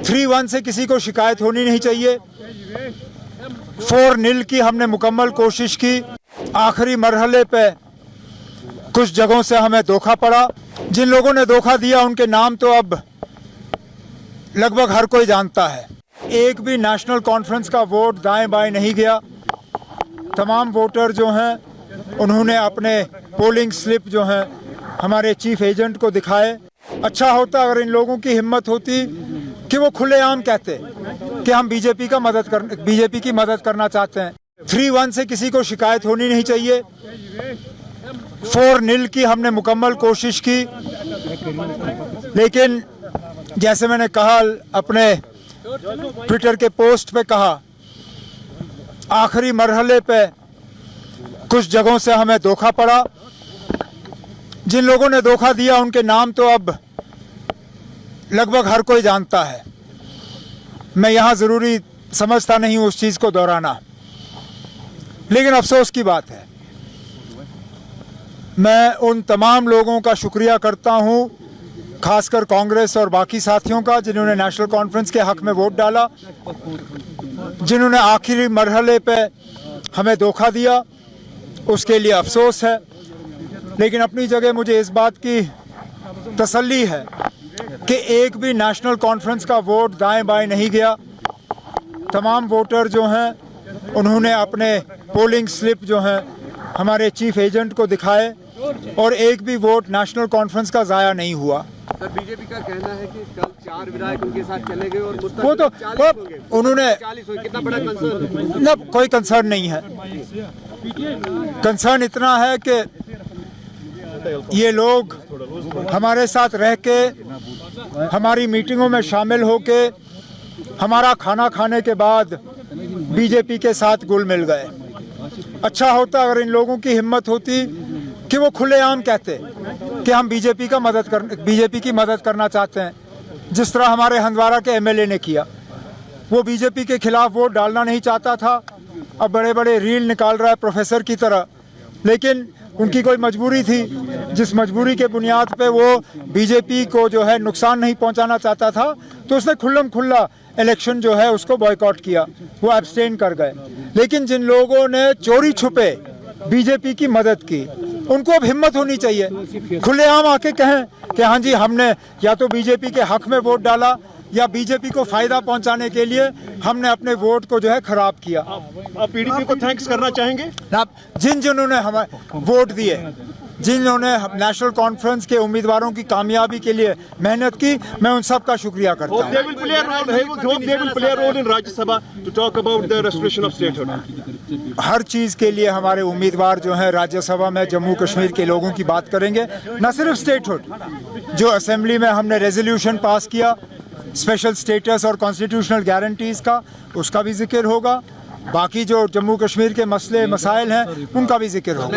3-1 से किसी को शिकायत होनी नहीं चाहिए। 4-0 की हमने मुकम्मल कोशिश की। आखिरी मरहले पे कुछ जगहों से हमें धोखा पड़ा। जिन लोगों ने धोखा दिया उनके नाम तो अब लगभग हर कोई जानता है। एक भी नेशनल कॉन्फ्रेंस का वोट दाएं बाएं नहीं गया। तमाम वोटर जो हैं उन्होंने अपने पोलिंग स्लिप जो हैं हमारे चीफ एजेंट को दिखाए। अच्छा होता अगर इन लोगों की हिम्मत होती कि वो खुलेआम कहते कि हम बीजेपी की मदद करना चाहते हैं। 3-1 से किसी को शिकायत होनी नहीं चाहिए। 4-0 की हमने मुकम्मल कोशिश की, लेकिन जैसे मैंने कहा अपने ट्विटर के पोस्ट पे कहा, आखिरी मरहले पे कुछ जगहों से हमें धोखा पड़ा। जिन लोगों ने धोखा दिया उनके नाम तो अब लगभग हर कोई जानता है। मैं यहाँ ज़रूरी समझता नहीं हूँ उस चीज़ को दोहराना, लेकिन अफसोस की बात है। मैं उन तमाम लोगों का शुक्रिया करता हूँ, खासकर कांग्रेस और बाकी साथियों का, जिन्होंने नेशनल कॉन्फ्रेंस के हक़ में वोट डाला, जिन्होंने आखिरी मरहले पे हमें धोखा दिया। उसके लिए अफसोस है, लेकिन अपनी जगह मुझे इस बात की तसल्ली है कि एक भी नेशनल कॉन्फ्रेंस का वोट दाएं बाएं नहीं गया। तमाम वोटर जो हैं उन्होंने अपने पोलिंग स्लिप जो हैं हमारे चीफ एजेंट को दिखाए और एक भी वोट नेशनल कॉन्फ्रेंस का ज़ाया नहीं हुआ। सर, बीजेपी का कहना है कि कल 4 विधायक उनके साथ चले गए और वो तो उन्होंने 40 हुए। कितना बड़ा कंसर्न? न, कोई कंसर्न नहीं है। कंसर्न इतना है कि ये लोग हमारे साथ रह के, हमारी मीटिंगों में शामिल होके, हमारा खाना खाने के बाद बीजेपी के साथ घुल मिल गए। अच्छा होता अगर इन लोगों की हिम्मत होती कि वो खुलेआम कहते कि हम बीजेपी की मदद करना चाहते हैं, जिस तरह हमारे हंदवाड़ा के एमएलए ने किया। वो बीजेपी के खिलाफ वोट डालना नहीं चाहता था, अब बड़े बड़े रील निकाल रहा है प्रोफेसर की तरह, लेकिन उनकी कोई मजबूरी थी, जिस मजबूरी के बुनियाद पे वो बीजेपी को जो है नुकसान नहीं पहुंचाना चाहता था, तो उसने खुल्लम खुल्ला इलेक्शन जो है उसको बॉयकॉट किया, वो एब्सटेन कर गए। लेकिन जिन लोगों ने चोरी छुपे बीजेपी की मदद की, उनको अब हिम्मत होनी चाहिए, खुलेआम आके कहें कि हाँ जी हमने या तो बीजेपी के हक में वोट डाला या बीजेपी को फायदा पहुंचाने के लिए हमने अपने वोट को जो है खराब किया। आप पीडीपी को थैंक्स करना चाहेंगे? जिन्होंने हमें वोट दिए, जिन्होंने नेशनल कॉन्फ्रेंस के उम्मीदवारों की कामयाबी के लिए मेहनत की, मैं उन सब का शुक्रिया करता हूँ। हर चीज़ के लिए हमारे उम्मीदवार जो हैं राज्यसभा में जम्मू कश्मीर के लोगों की बात करेंगे, न सिर्फ स्टेटहुड, जो असेंबली में हमने रेजोल्यूशन पास किया स्पेशल स्टेटस और कॉन्स्टिट्यूशनल गारंटीज़ का, उसका भी जिक्र होगा। बाकी जो जम्मू कश्मीर के मसले मसाइल हैं उनका भी जिक्र होगा।